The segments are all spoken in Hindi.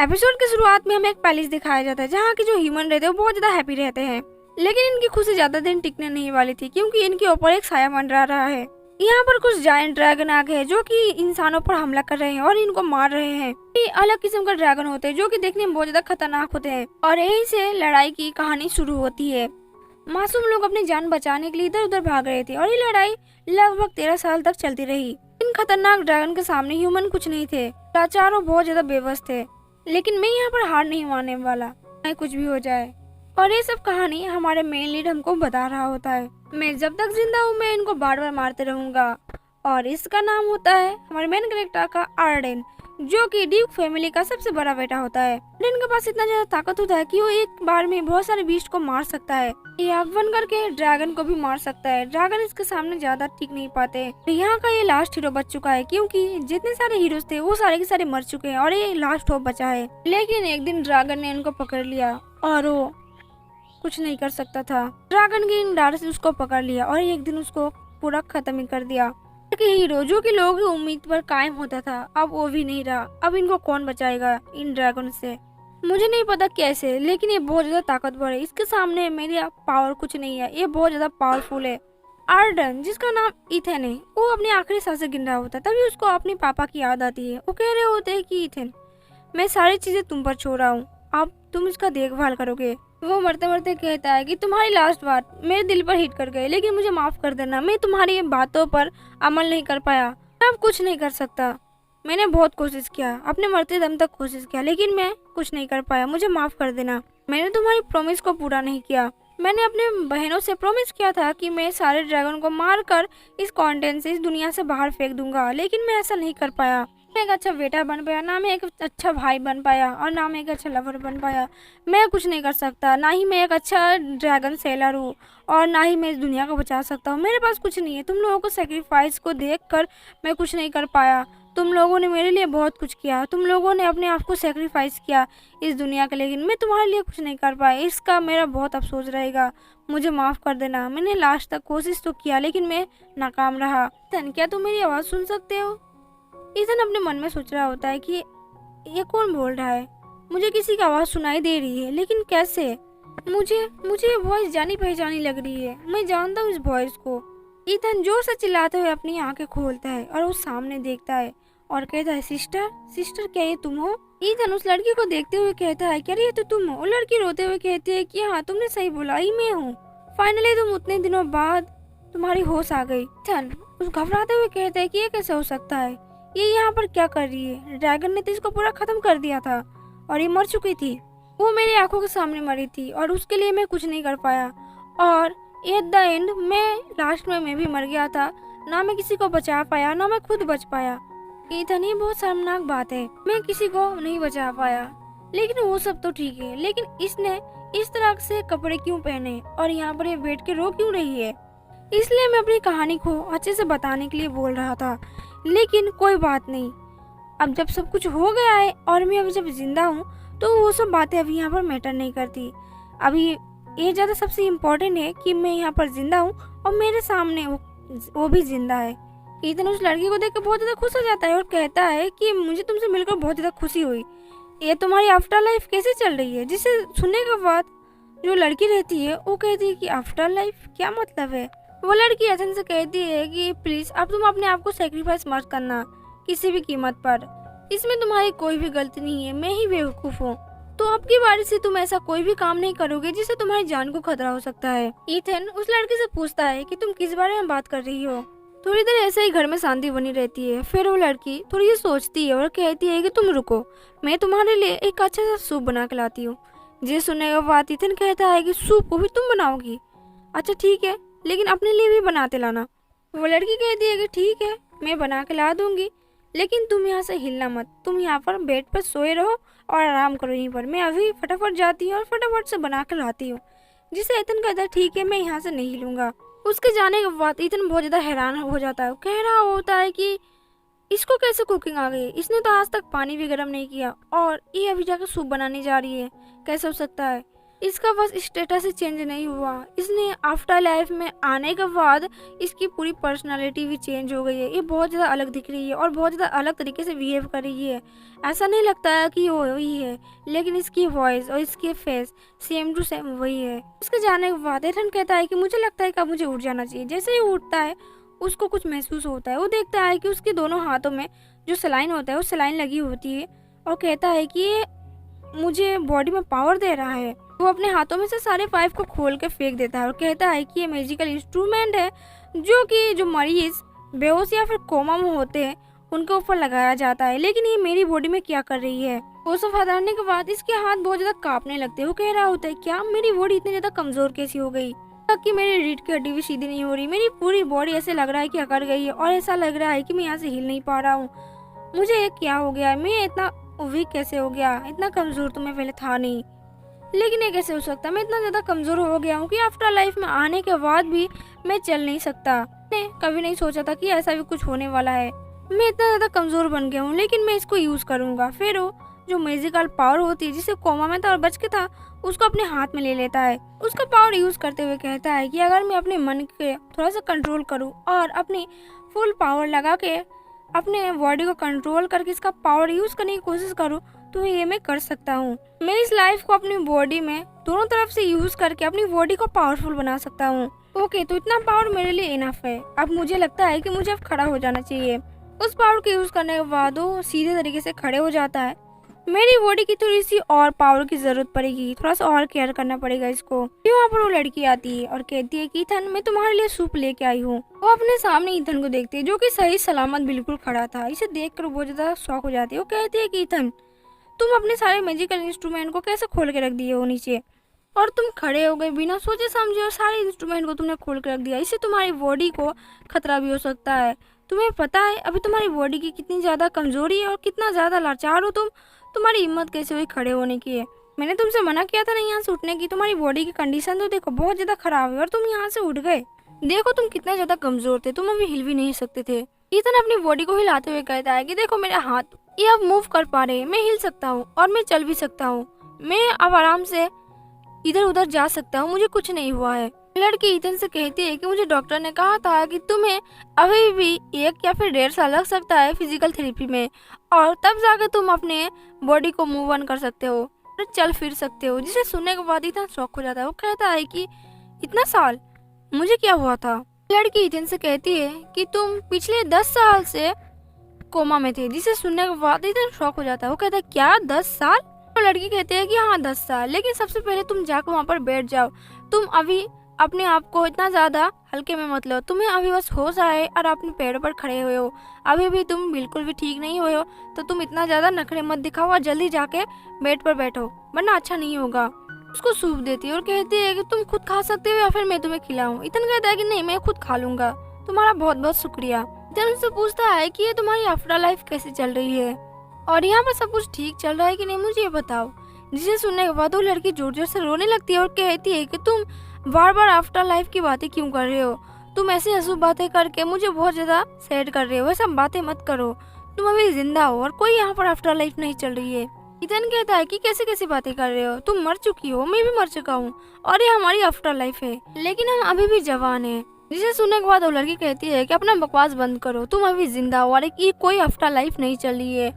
एपिसोड की शुरुआत में हमें एक पैलेस दिखाया जाता है जहाँ के जो ह्यूमन रहते हैं वो बहुत ज्यादा हैप्पी रहते हैं। लेकिन इनकी खुशी ज्यादा दिन टिकने नहीं वाली थी क्योंकि इनके ऊपर एक साया मंडरा रहा है। यहाँ पर कुछ जायंट ड्रैगन आ गए हैं जो कि इंसानों पर हमला कर रहे हैं और इनको मार रहे हैं। ये अलग किस्म का ड्रैगन होते हैं जो कि देखने में बहुत ज्यादा खतरनाक होते हैं और यहीं से लड़ाई की कहानी शुरू होती है। मासूम लोग अपनी जान बचाने के लिए इधर उधर भाग रहे थे और ये लड़ाई लगभग 13 साल तक चलती रही। इन खतरनाक ड्रैगन के सामने ह्यूमन कुछ नहीं थे, लाचार और बहुत ज्यादा बेबस थे। लेकिन मैं यहाँ पर हार नहीं मानने वाला, चाहे कुछ भी हो जाए। और ये सब कहानी हमारे मेन लीड हमको बता रहा होता है, मैं जब तक जिंदा हूँ मैं इनको बार बार मारते रहूंगा। और इसका नाम होता है हमारे मेन कैरेक्टर का आर्डेन, जो कि ड्यूक फैमिली का सबसे बड़ा बेटा होता है। आर्डेन के पास इतना ज्यादा ताकत होता है कि वो एक बार में बहुत सारे बीस्ट को मार सकता है। ये आग बन करके ड्रैगन को भी मार सकता है। ड्रैगन इसके सामने ज्यादा टिक नहीं पाते। यहाँ का ये लास्ट हीरो बच चुका है क्योंकि जितने सारे हीरोज थे वो सारे के सारे मर चुके हैं और ये लास्ट होप बचा है। लेकिन एक दिन ड्रैगन ने इनको पकड़ लिया और वो कुछ नहीं कर सकता था। ड्रैगन की इन डार से उसको पकड़ लिया और एक दिन उसको पूरा खत्म ही कर दिया। हीरो जो कि लोगों की उम्मीद पर कायम होता था अब वो भी नहीं रहा। अब इनको कौन बचाएगा इन ड्रैगन से? मुझे नहीं पता कैसे, लेकिन ये बहुत ज्यादा ताकतवर है। इसके सामने मेरी पावर कुछ नहीं है, ये बहुत ज्यादा पावरफुल है। आर्डन, जिसका नाम इथेन है, वो अपनी आखिरी सांसें गिन रहा होता है। तभी उसको अपने पापा की याद आती है। वो कह रहे होते हैं कि इथेन, मैं सारी चीजें तुम पर छोड़ रहा हूँ, अब तुम इसका देखभाल करोगे। वो मरते मरते कहता है कि तुम्हारी लास्ट बात मेरे दिल पर हिट कर गई, लेकिन मुझे माफ कर देना, मैं तुम्हारी बातों पर अमल नहीं कर पाया। मैं अब कुछ नहीं कर सकता। मैंने बहुत कोशिश किया, अपने मरते दम तक कोशिश किया, लेकिन मैं कुछ नहीं कर पाया। मुझे माफ कर देना। मैंने तुम्हारी प्रॉमिस को पूरा नहीं किया। मैंने अपने बहनों से प्रॉमिस किया था कि मैं सारे ड्रैगन को मार कर इस कॉन्टेंट से, इस दुनिया से बाहर फेंक दूंगा, लेकिन मैं ऐसा नहीं कर पाया। मैं एक अच्छा बेटा बन पाया, ना मैं एक अच्छा भाई बन पाया और ना मैं एक अच्छा लवर बन पाया। मैं कुछ नहीं कर सकता, ना ही मैं एक अच्छा ड्रैगन सेलर हूँ और ना ही मैं इस दुनिया को बचा सकता हूँ। मेरे पास कुछ नहीं है। तुम लोगों को सेक्रीफाइस को देखकर मैं कुछ नहीं कर पाया। तुम लोगों ने मेरे लिए बहुत कुछ किया, तुम लोगों ने अपने आप को सेक्रीफाइस किया इस दुनिया के, लेकिन मैं तुम्हारे लिए कुछ नहीं कर पाया। इसका मेरा बहुत अफसोस रहेगा। मुझे माफ़ कर देना। मैंने लास्ट तक कोशिश तो किया, लेकिन मैं नाकाम रहा। क्या तुम मेरी आवाज़ सुन सकते हो? ईथन अपने मन में सोच रहा होता है कि ये कौन बोल रहा है। मुझे किसी की आवाज़ सुनाई दे रही है, लेकिन कैसे? मुझे मुझे ये वॉइस जानी पहचानी लग रही है। मैं जानता हूँ इस वॉइस को। ईथन जोर से चिल्लाते हुए अपनी आंखें खोलता है और वो सामने देखता है और कहता है, सिस्टर सिस्टर, क्या ये तुम हो? ईथन उस लड़की को देखते हुए कहता है, क्या ये तो तुम हो? वो लड़की रोते हुए कहती है कि हाँ, तुमने सही बोला, ही मैं हूँ। फाइनली तुम उतने दिनों बाद तुम्हारी होश आ गई। ईथन उस घबराते हुए कहता है कि ये कैसे हो सकता है? ये यहाँ पर क्या कर रही है? ड्रैगन ने तो इसको पूरा खत्म कर दिया था और ये मर चुकी थी। वो मेरी आंखों के सामने मरी थी और उसके लिए मैं कुछ नहीं कर पाया। और एट द एंड लास्ट में मैं भी मर गया था। ना मैं किसी को बचा पाया, ना मैं खुद बच पाया। इतनी बहुत शर्मनाक बात है, मैं किसी को नहीं बचा पाया। लेकिन वो सब तो ठीक है, लेकिन इसने इस तरह से कपड़े क्यों पहने और यहाँ पर ये बैठ के रो क्यों रही है? इसलिए मैं अपनी कहानी को अच्छे से बताने के लिए बोल रहा था, लेकिन कोई बात नहीं। अब जब सब कुछ हो गया है और मैं अभी जब जिंदा हूँ तो वो सब बातें अभी यहाँ पर मैटर नहीं करती। अभी ये ज़्यादा सबसे इम्पोर्टेंट है कि मैं यहाँ पर जिंदा हूँ और मेरे सामने वो भी जिंदा है। ईथन उस लड़की को देख कर बहुत ज़्यादा खुश हो जाता है और कहता है कि मुझे तुमसे मिलकर बहुत ज़्यादा खुशी हुई। ये तुम्हारी आफ्टर लाइफ कैसे चल रही है? जिसे सुनने के बाद जो लड़की रहती है वो कहती है कि आफ्टर लाइफ क्या मतलब है? वो लड़की ईथन से कहती है कि प्लीज़ अब तुम अपने आप को सेक्रीफाइस मत करना किसी भी कीमत पर। इसमें तुम्हारी कोई भी गलती नहीं है, मैं ही बेवकूफ़ हूँ। तो अब की बारी से तुम ऐसा कोई भी काम नहीं करोगे जिससे तुम्हारी जान को खतरा हो सकता है। ईथन उस लड़की से पूछता है कि तुम किस बारे में बात कर रही हो? थोड़ी देर ऐसे ही घर में शांति बनी रहती है। फिर वो लड़की थोड़ी सी सोचती है और कहती है कि तुम रुको, मैं तुम्हारे लिए एक अच्छा सा सूप बना के लाती हूँ। ये सुनने के बाद ईथन कहता है कि सूप को भी तुम बनाओगी? अच्छा ठीक है, लेकिन अपने लिए भी बनाते लाना। वो लड़की कहती है कि ठीक है, मैं बना के ला दूंगी, लेकिन तुम यहाँ से हिलना मत। तुम यहाँ पर बेड पर सोए रहो और आराम करो यहीं पर। मैं अभी फटाफट जाती हूँ और फटाफट से बना के लाती हूँ। जिसे ईथन कहता है ठीक है, मैं यहाँ से नहीं हिलूंगा। उसके जाने के बाद ईथन बहुत ज़्यादा हैरान हो जाता है। कह रहा होता है कि इसको कैसे कुकिंग आ गई? इसने तो आज तक पानी भी गर्म नहीं किया और ये अभी जाकर सूप बनाने जा रही है, कैसे हो सकता है? इसका बस स्टेटस ही चेंज नहीं हुआ, इसने आफ्टर लाइफ में आने के बाद इसकी पूरी पर्सनालिटी भी चेंज हो गई है। ये बहुत ज़्यादा अलग दिख रही है और बहुत ज़्यादा अलग तरीके से बिहेव कर रही है। ऐसा नहीं लगता है कि वो वही है, लेकिन इसकी वॉइस और इसकी फेस सेम टू सेम वही है। उसके जाने के बाद एथन कहता है कि मुझे लगता है कि अब मुझे उठ जाना चाहिए। जैसे ही उठता है उसको कुछ महसूस होता है। वो देखता है कि उसके दोनों हाथों में जो सलाइन होता है वो सलाइन लगी होती है और कहता है कि ये मुझे बॉडी में पावर दे रहा है। वो अपने हाथों में से सारे पाइप को खोल के फेंक देता है और कहता है कि ये मैजिकल इंस्ट्रूमेंट है जो कि जो मरीज बेहोश या फिर कोमा में होते हैं उनके ऊपर लगाया जाता है, लेकिन ये मेरी बॉडी में क्या कर रही है। वो सब हटाने के बाद इसके हाथ बहुत ज्यादा कांपने लगते हैं। वो कह रहा होता है क्या मेरी बॉडी इतनी ज्यादा कमजोर कैसी हो गई कि मेरी रीढ़ की हड्डी भी सीधी नहीं हो रही, मेरी पूरी बॉडी ऐसे लग रहा है कि अकड़ गई है और ऐसा लग रहा है कि मैं यहाँ से हिल नहीं पा रहा हूँ। मुझे ये क्या हो गया, मैं इतना वीक कैसे हो गया, इतना कमजोर तो मैं पहले था नहीं, लेकिन ये कैसे हो सकता है। मैं इतना ज्यादा कमजोर हो गया हूँ कि आफ्टर लाइफ में आने के बाद भी मैं चल नहीं सकता। मैंने कभी नहीं सोचा था कि ऐसा भी कुछ होने वाला है। मैं इतना ज्यादा कमजोर बन गया हूँ, लेकिन मैं इसको यूज करूंगा। फिर वो जो मैजिकल पावर होती है जिसे कोमा में था और बच के था उसको अपने हाथ में ले लेता है। उसका पावर यूज करते हुए कहता है कि अगर मैं अपने मन के थोड़ा सा कंट्रोल करूँ और अपनी फुल पावर लगा के अपने बॉडी को कंट्रोल करके इसका पावर यूज करने की कोशिश करूँ तो ये मैं कर सकता हूँ। मैं इस लाइफ को अपनी बॉडी में दोनों तरफ से यूज करके अपनी बॉडी को पावरफुल बना सकता हूँ। ओके, तो इतना पावर मेरे लिए इनफ है। अब मुझे लगता है कि मुझे अब खड़ा हो जाना चाहिए। उस पावर को यूज करने के बाद वो सीधे तरीके से खड़े हो जाता है। मेरी बॉडी की थोड़ी सी और पावर की जरूरत पड़ेगी, थोड़ा सा और केयर करना पड़ेगा इसको। वहाँ पर वो लड़की आती है और कहती है कि ईथन मैं तुम्हारे लिए सूप लेके आई हूँ। वो अपने सामने ईथन को देखती है जो कि सही सलामत बिल्कुल खड़ा था। इसे देखकर बहुत ज्यादा शॉक हो जाती है। वो कहती है कि ईथन तुम अपने सारे मैजिकल इंस्ट्रूमेंट को कैसे खोल के रख दिए हो नीचे, और तुम खड़े हो गए बिना सोचे समझे और सारे इंस्ट्रूमेंट को तुमने खोल के रख दिया। इससे तुम्हारी बॉडी को खतरा भी हो सकता है। तुम्हें पता है अभी तुम्हारी बॉडी की कितनी ज्यादा कमजोरी है और कितना ज्यादा लाचार हो तुम। तुम्हारी हिम्मत कैसे हुई खड़े होने की है। मैंने तुमसे मना किया था ना यहाँ से उठने की। तुम्हारी बॉडी की कंडीशन तो देखो बहुत ज्यादा खराब है और तुम यहाँ से उठ गए। देखो तुम कितना ज्यादा कमजोर थे, तुम अभी हिल भी नहीं सकते थे। ईथन अपनी बॉडी को हिलाते हुए कहता है कि देखो मेरे हाथ ये अब मूव कर पा रहे हैं, मैं हिल सकता हूँ और मैं चल भी सकता हूँ। मैं अब आराम से इधर उधर जा सकता हूँ, मुझे कुछ नहीं हुआ है। लड़की ईथन से कहती है कि मुझे डॉक्टर ने कहा था कि तुम्हें अभी भी 1 या फिर 1.5 साल लग सकता है फिजिकल थेरेपी में, और तब जाकर तुम अपने बॉडी को मूव ऑन कर सकते हो और चल फिर सकते हो। जिसे सुनने के बाद ईथन शॉक हो जाता है। वो कहता है कि इतना साल, मुझे क्या हुआ था। लड़की ईथन से कहती है कि तुम पिछले 10 साल से कोमा में थे। जिसे सुनने के बाद ईथन शॉक हो जाता है। वो कहता है क्या 10 साल। तो लड़की कहती है कि हाँ 10 साल, लेकिन सबसे पहले तुम जाकर वहाँ पर बैठ जाओ। तुम अभी अपने आप को इतना ज्यादा हल्के में मत लो। तुम्हें अभी बस होश आए और अपने पैरों पर खड़े हुए हो। अभी भी तुम बिल्कुल भी ठीक नहीं हुए हो, तो तुम इतना ज्यादा नखरे मत दिखाओ और जल्दी जाके बेड पर बैठो, वरना अच्छा नहीं होगा। उसको सूप देती है और कहती है कि तुम खुद खा सकते हो या फिर मैं तुम्हें खिलाऊं। इतन कहता है कि नहीं, मैं खुद खा लूंगा, तुम्हारा बहुत बहुत शुक्रिया। इतन उससे पूछता है कि ये तुम्हारी आफ्टर लाइफ कैसी चल रही है और यहाँ पर सब कुछ ठीक चल रहा है कि नहीं, मुझे ये बताओ। जिसे सुनने के बाद वो लड़की जोर जोर से रोने लगती है और कहती है कि तुम बार बार आफ्टर लाइफ की बातें क्यों कर रहे हो। तुम ऐसी अशुभ बातें करके मुझे बहुत ज्यादा सैड कर रहे हो। ऐसा बातें मत करो, तुम अभी जिंदा हो और कोई यहाँ पर आफ्टर लाइफ नहीं चल रही है। इतन कहता है कि कैसे कैसी बातें कर रहे हो, तुम मर चुकी हो, मैं भी मर चुका हूँ और ये हमारी आफ्टर लाइफ है, लेकिन हम अभी भी जवान है। जिसे सुनने के बाद वो लड़की कहती है कि अपना बकवास बंद करो, तुम अभी जिंदा हो और ये कोई आफ्टर लाइफ नहीं चल रही है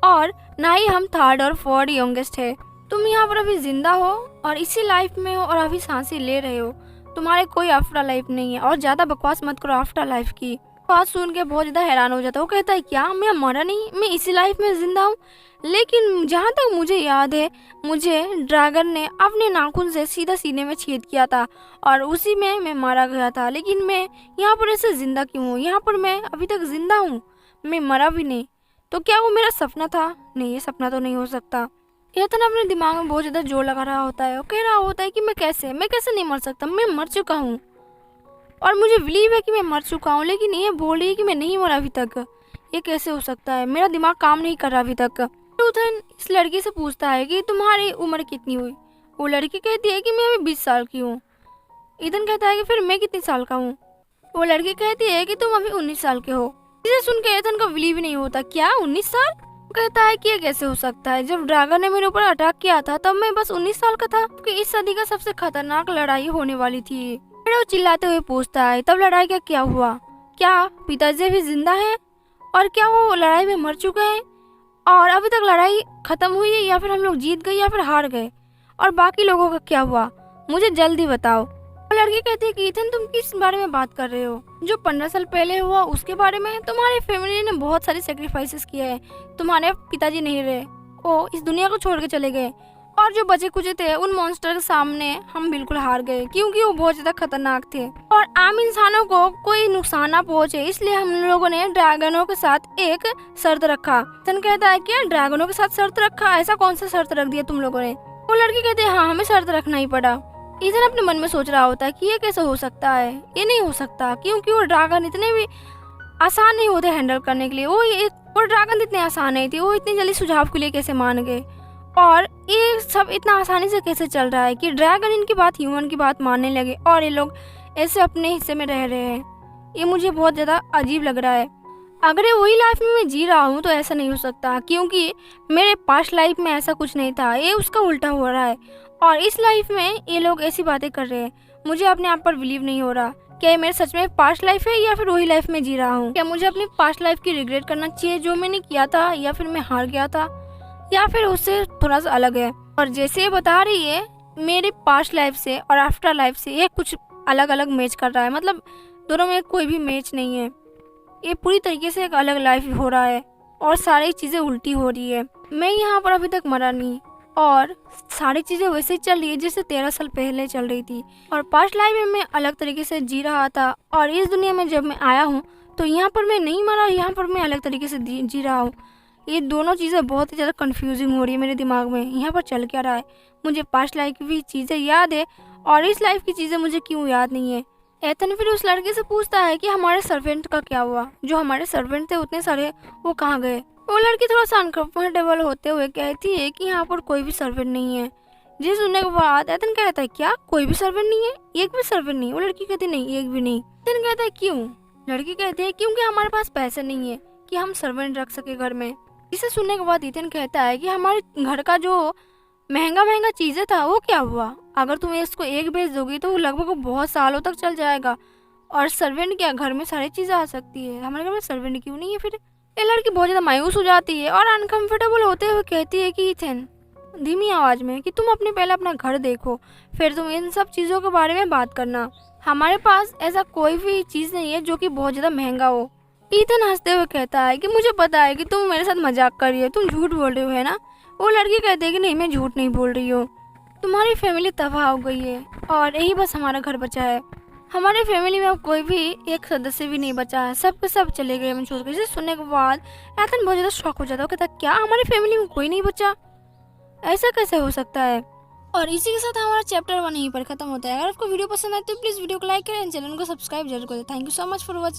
और ना ही हम 3rd और 4th यंगेस्ट है। तुम यहाँ पर अभी जिंदा हो और इसी लाइफ में हो और अभी सांसें ले रहे हो। तुम्हारे कोई आफ्टर लाइफ नहीं है और ज्यादा बकवास मत करो आफ्टर लाइफ की। बात सुन के बहुत ज्यादा हैरान हो जाता है। वो कहता है क्या मैं मरा नहीं, मैं इसी लाइफ में जिंदा हूँ। लेकिन जहाँ तक मुझे याद है, मुझे ड्रैगन ने अपने नाखून से सीधा सीने में छेद किया था और उसी में मैं मारा गया था। लेकिन मैं यहाँ पर ऐसे जिंदा क्यों हूँ, यहाँ पर मैं अभी तक जिंदा हूँ, मैं मरा भी नहीं। तो क्या वो मेरा सपना था? नहीं, ये सपना तो नहीं हो सकता। ईथन अपने दिमाग में बहुत ज्यादा जोर लगा रहा होता है। वो कह रहा होता है कि मैं कैसे नहीं मर सकता, मैं मर चुका हूँ और मुझे बिलीव है कि मैं मर चुका हूँ, लेकिन ये बोल रही है कि मैं नहीं मरा अभी तक। ये कैसे हो सकता है, मेरा दिमाग काम नहीं कर रहा अभी तक। ईथन इस लड़की से पूछता है कि तुम्हारी उम्र कितनी हुई। वो लड़की कहती है कि मैं अभी 20 साल की हूँ। ईथन कहता है कि फिर मैं कितने साल का हूँ। वो लड़की कहती है कि तुम अभी 19 साल के हो। इसे सुन के ईथन का बिलीव नहीं होता। क्या 19 साल? कहता है कि ये कैसे हो सकता है, जब ड्रैगन ने मेरे ऊपर अटैक किया था तब मैं बस 19 साल का था, कि इस सदी का सबसे खतरनाक लड़ाई होने वाली थी। वो चिल्लाते हुए पूछता है, तब लड़ाई का क्या हुआ? क्या पिताजी भी जिंदा हैं? और क्या वो लड़ाई में मर चुके हैं? और अभी तक लड़ाई खत्म हुई है, या फिर हम लोग जीत गए या फिर हार गए? और बाकी लोगों का क्या हुआ, मुझे जल्दी बताओ। लड़की कहती है कि इथन, तुम किस बारे में बात कर रहे हो? जो 15 साल पहले हुआ उसके बारे में। तुम्हारी फैमिली ने बहुत सारे सेक्रीफाइसेस किए हैं। तुम्हारे पिताजी नहीं रहे, वो इस दुनिया को छोड़ के चले गए, और जो बचे कुचे थे उन मॉन्स्टर के सामने हम बिल्कुल हार गए, क्योंकि वो बहुत ज्यादा खतरनाक थे और आम इंसानों को कोई नुकसान ना पहुंचे, इसलिए हम लोगों ने ड्रैगनों के साथ एक शर्त रखा। इथन कहता है कि ड्रैगनों के साथ शर्त रखा? ऐसा कौन सा शर्त रख दिया तुम लोगों ने? वो लड़की कहती है, हाँ, हमें शर्त रखना ही पड़ा। इथन अपने मन में सोच रहा होता है कि ये कैसे हो सकता है, ये नहीं हो सकता, क्योंकि वो ड्रैगन इतने भी आसान नहीं होते हैंडल करने के लिए। वो ड्रैगन इतने आसान नहीं थे, वो इतनी जल्दी सुझाव के लिए कैसे मान गए, और ये सब इतना आसानी से कैसे चल रहा है कि ड्रैगन इनकी बात, ह्यूमन की बात मानने लगे और ये लोग ऐसे अपने हिस्से में रह रहे हैं। ये मुझे बहुत ज़्यादा अजीब लग रहा है। अगर ये वही लाइफ में मैं जी रहा हूँ तो ऐसा नहीं हो सकता, क्योंकि मेरे पास्ट लाइफ में ऐसा कुछ नहीं था, ये उसका उल्टा हो रहा है, और इस लाइफ में ये लोग ऐसी बातें कर रहे हैं। मुझे अपने आप पर बिलीव नहीं हो रहा। क्या ये मेरे सच में पास्ट लाइफ है या फिर वही लाइफ में जी रहा हूँ? क्या मुझे अपनी पास्ट लाइफ की रिग्रेट करना चाहिए जो मैंने किया था, या फिर मैं हार गया था, या फिर उससे थोड़ा सा अलग है? और जैसे ये बता रही है, मेरे पास्ट लाइफ से और आफ्टर लाइफ से ये कुछ अलग अलग मैच कर रहा है, मतलब दोनों में कोई भी मैच नहीं है। ये पूरी तरीके से एक अलग लाइफ हो रहा है और सारी चीज़ें उल्टी हो रही है। मैं यहाँ पर अभी तक मरा नहीं और सारी चीज़ें वैसे ही चल रही है जैसे 13 साल पहले चल रही थी, और पास्ट लाइफ में मैं अलग तरीके से जी रहा था, और इस दुनिया में जब मैं आया हूँ तो यहाँ पर मैं नहीं मरा, यहाँ पर मैं अलग तरीके से जी रहा हूँ। ये दोनों चीज़ें बहुत ही ज़्यादा कंफ्यूजिंग हो रही है मेरे दिमाग में। यहाँ पर चल क्या रहा है? मुझे पास्ट लाइफ की भी चीज़ें याद है और इस लाइफ की चीज़ें मुझे क्यों याद नहीं है? एथन फिर उस लड़के से पूछता है कि हमारे सर्वेंट का क्या हुआ? जो हमारे सर्वेंट थे उतने सारे, वो कहाँ गए? वो लड़की थोड़ा सा अनकंफर्टेबल होते हुए कहती है कि यहाँ पर कोई भी सर्वेंट नहीं है। जिस सुनने के बाद एथन कहता है, क्या कोई भी सर्वेंट नहीं है? एक भी सर्वेंट नहीं? वो लड़की कहती नहीं, एक भी नहीं। एथन कहता है, क्यों? लड़की कहती है, क्योंकि हमारे पास पैसे नहीं है कि हम सर्वेंट रख सके घर में। इसे सुनने के बाद इथन कहता है कि हमारे घर का जो महंगा महंगा चीजें था वो क्या हुआ? अगर तुम इसको एक बेच दोगी तो वो लगभग बहुत सालों तक चल जाएगा, और सर्वेंट क्या, घर में सारी चीजें आ सकती है, हमारे घर में सर्वेंट क्यों नहीं है? फिर ये लड़की बहुत ज्यादा मायूस हो जाती है और अनकंफर्टेबल होते हुए कहती है कि इथन, धीमी आवाज में, कि तुम पहले अपना घर देखो, फिर तुम इन सब चीजों के बारे में बात करना। हमारे पास ऐसा कोई भी चीज नहीं है जो कि बहुत ज्यादा महंगा हो। इथन हंसते हुए कहता है कि मुझे पता है कि तुम मेरे साथ मजाक कर रही हो, तुम झूठ बोल रहे हो, है ना? वो लड़की कहती है कि नहीं, मैं झूठ नहीं बोल रही हूँ। तुम्हारी फैमिली तबाह हो गई है और यही बस हमारा घर बचा है। हमारे फैमिली में अब कोई भी एक सदस्य भी नहीं बचा है, सब के सब चले गए। मैं सोच इसे सुनने के बाद एथन बहुत ज़्यादा शॉक हो जाता है। कहता, क्या हमारी फैमिली में कोई नहीं बचा? ऐसा कैसे हो सकता है? और इसी के साथ हमारा चैप्टर 1 यहीं पर खत्म होता है। अगर आपको वीडियो पसंद आए तो प्लीज़ वीडियो को लाइक करें, चैनल को सब्सक्राइब जरूर करें। Thank you so much for watching.